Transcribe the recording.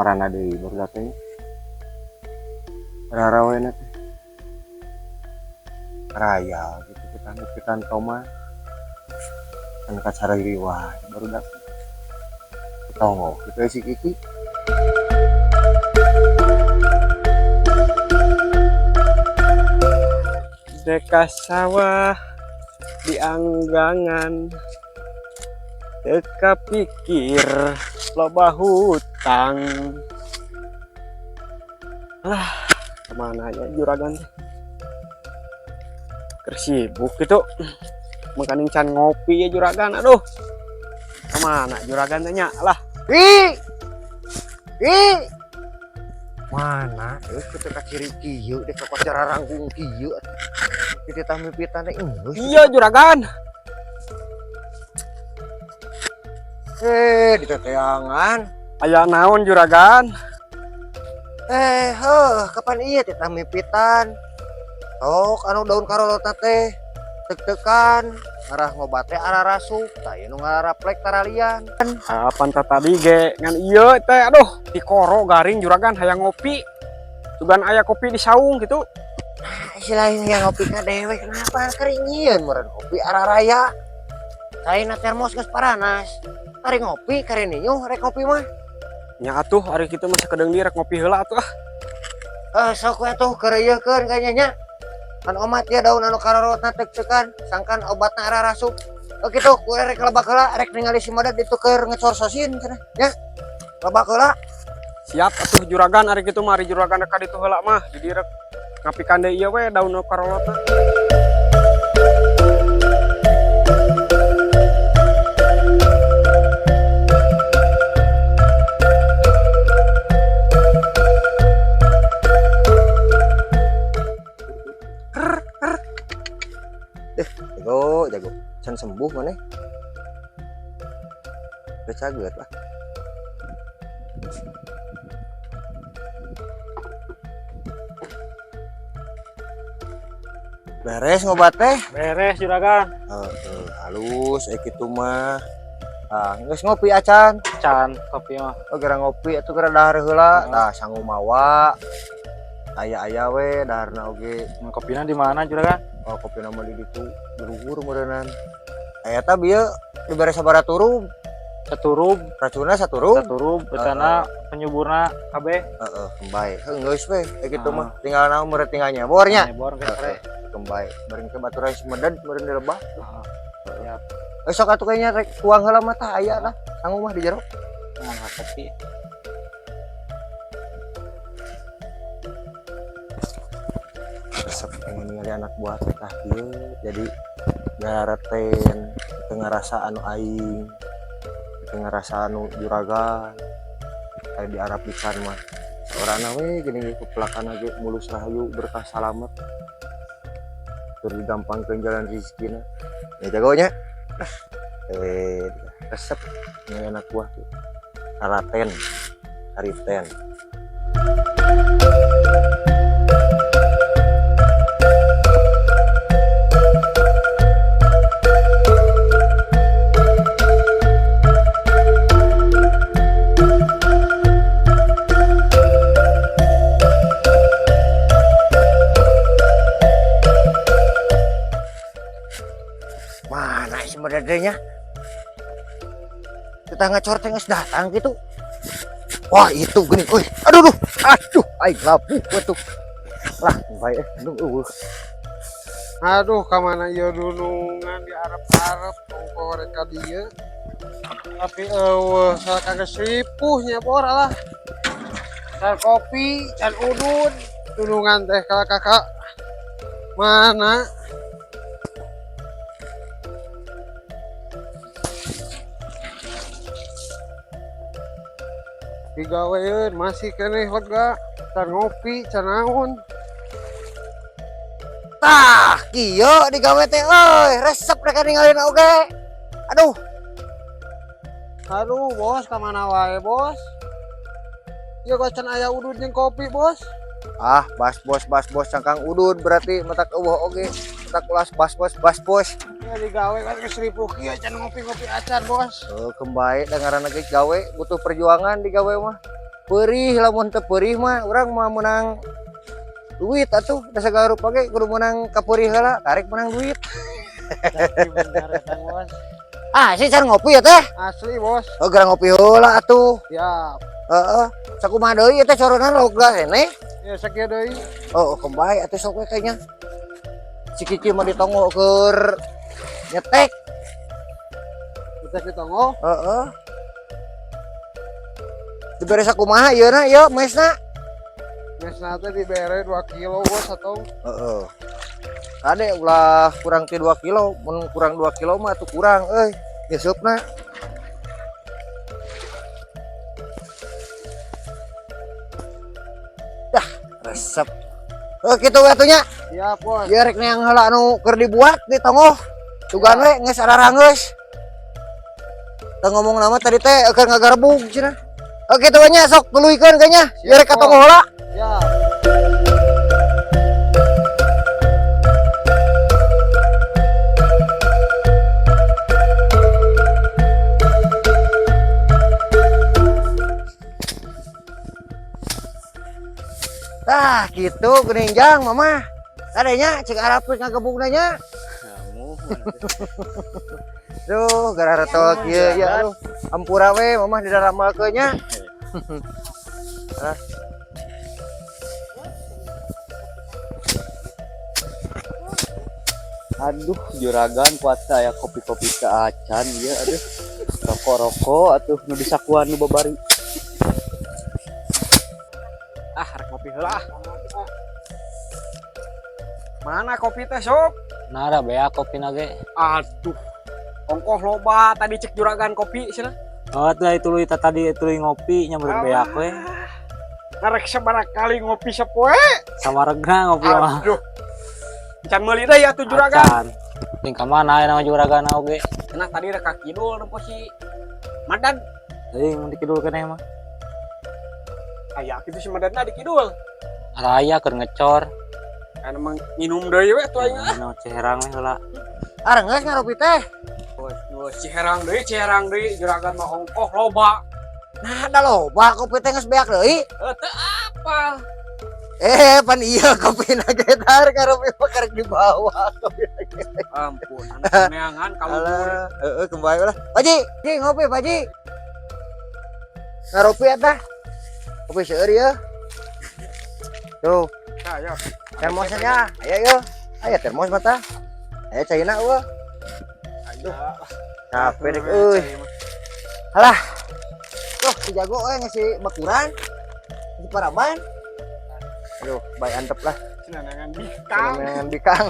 marana deui baru datang rarawena teh raya gitu kita toma kan kacara riwah baru datang tongo kita si Kiki dekas sawah di anggangan teka pikir loba hutang lah kemana aja juragan teh kersibuk gitu makanin can ngopi ya juragan aduh kemana juragan tanya lah mana kita ke kiri kieu dek ke pacar rangkung kieu kita tampitan teh iya juragan di teteangan aya naon juragan kapan iya kita mipitan tok anu daun karolotna teh deg-degan arah ngobate arah rasuk tah nu ngaraplek taralian kapan tadi ge ngan ieu teh aduh dikoro garing juragan hayang ngopi sugan aya kopi di saung gitu istilahnya yang ngopi ka dewe kenapa keringieun meureun kopi arah raya saena termos geus paranas ari ngopi karene nyuh rek ngopi mah nya atuh ari kitu mah sakedeung di rek ngopi heula atuh sok we atuh keureuyekeun kayaknya kan omat ya daun anu karorotna teg-tegan sangkan obatna arah rasuk kitu ku rek lebak heula rek ningali si Madat ditukeur ngecorsosin cenah nya lebak heula siap atuh juragan ari kitu mah ari juragan rek ka ditu heula mah jadi rek ngapikan deui ieu we daun anu karorotna jago can sembuh mana kecaget lah beres ngobat teh beres juragan halus kitu mah geus ngopi acan kopi mah gara ngopi atuh gara dahar heula tah sangu mawa aya we daharna oge kopina di mana juragan kopina mah di ditu berugur meureunnan eta bieu dibere sabaraha turub saturub racuna saturub betana penyuburna kabeh kembay geus we kitu mah tinggal naon meureun tinggal nyebor nya nyebor kembay beureun ke baturan Sumedad meureun dilebah siap sok atuh kayaknya rek tuang heula mah tah aya lah sangu mah di jero kopi resep pengen ningali anak buah teh kieu jadi ngaraten teu ngarasa anu aing teu ngarasa anu juragan aya di Arab pisan mah saorana we gini kepelakan ge mulus rahayu berkah salamet keur digampangkeun jalan rezekina ya jagonya resep ningali anak buah tuh karaten kariten Dadanya tetangga corteng geus datang gitu wah itu gini aduh aing lapuh atuh lah bae aduh kamana ieu dunungan di Arab tongko reka dieu tapi salah kagak seripuh nyebor lah can kopi can udun dunungan teh kakak mana digaweun masih keneh lega can ngopi can naon tah kieu digawe teh resep rek ninggalin oge aduh bos kamana wae bos ieu can aya udud jeung kopi bos bos cangkang udud berarti matak eueuh oge matak ulas bos ya digawe kan ke seribu kieu can ngopi-ngopi acan bos kembali da ngaranna ge gawe butuh perjuangan digawe mah perih lamun teu perih mah urang mah menang duit atuh da sagala rupa ge kudu menang kapeurih heula tarik menang duit. Bener eta bos. Ah sih cara ngopi ya teh. Asli bos. Oh gara ngopi heula atuh. Ya. Heeh. Sakumaha deui teh coronan loga hene. Ya sakieu deui. Oh kembali atuh sok we kayaknya. Si Kiki mah ditongo keur nyetek. Kita ditongo. Heeh. Dibere sakumaha ieu na ieu mesna. Mesna teh dibere 2 kilo bos atau. Heeh. Kade ulah kurang ti 2 kilo, mun kurang 2 kilo mah atuh kurang euy. Geusupna. Dah, resep. Oh kitu we atunya. Iya bos. Biar rek neang heula anu keur dibuat di tongoh. Tugan we geus ararang geus. Teu ngomong nama tadi teh keur ngagarebug cenah. Oh kitu we nya sok tuluikeun kayaknya. Biar rek katongoh heula. Ya. Tah gitu geninjang mama. Kadenya cek arapik ngagebugna nya. Kamu. Duh gara retok kieu ya aduh. Ampura we mama didaramalkeun nya. Aduh, juragan kuasa ya kopi-kopi ke acan ya aduh. Rokok-rokok atuh nu disakuan nu babari. Ah, rek kopi heula. Mana kopi teh sok? Nara bea kopi nage. Aduh. Ongkoh loba tadi cek juragan kopi cenah. Oh, tuluy tadi tuluy ngopi nyamber bea we. Ngarek sabaraha kali ngopi sapoe. Sawaregna ngopi mah. Aduh. Can meuli deui atuh juragan. Acan. Ting ka mana aya nama juragan oge. Cenah tadi rek ka kidul nempo si Madan. Teuing mun dikidul keneh mah. Aya kitu si Madanna di kidul. Raya keur ngecor. Kan emang minum deui we atuh aing. Anu ceherang we heula. Arenges ngaropi teh. Wah, ciherang deui juragan mah ongkoh loba. Nah da loba kopi teh geus beak deui. Teu apal. Pan iya kopi nagetar ngaropi mah karek dibawa kopi nagetar. Ampun, anu neangan kalau Alah, kembali lah. Paji, Ji ngopi Paji. Ngaropi eta. Kopi seueur ya. Tuh, ya. termosnya. Ayo yo. Aya termos mata. Aya caina eueuh. Capek deh euy. Alah. Tuh, si jago ngasih bakuran. Di paraban. Aduh, baik antep lah. Cenah neangan bikang. Dengan bikang.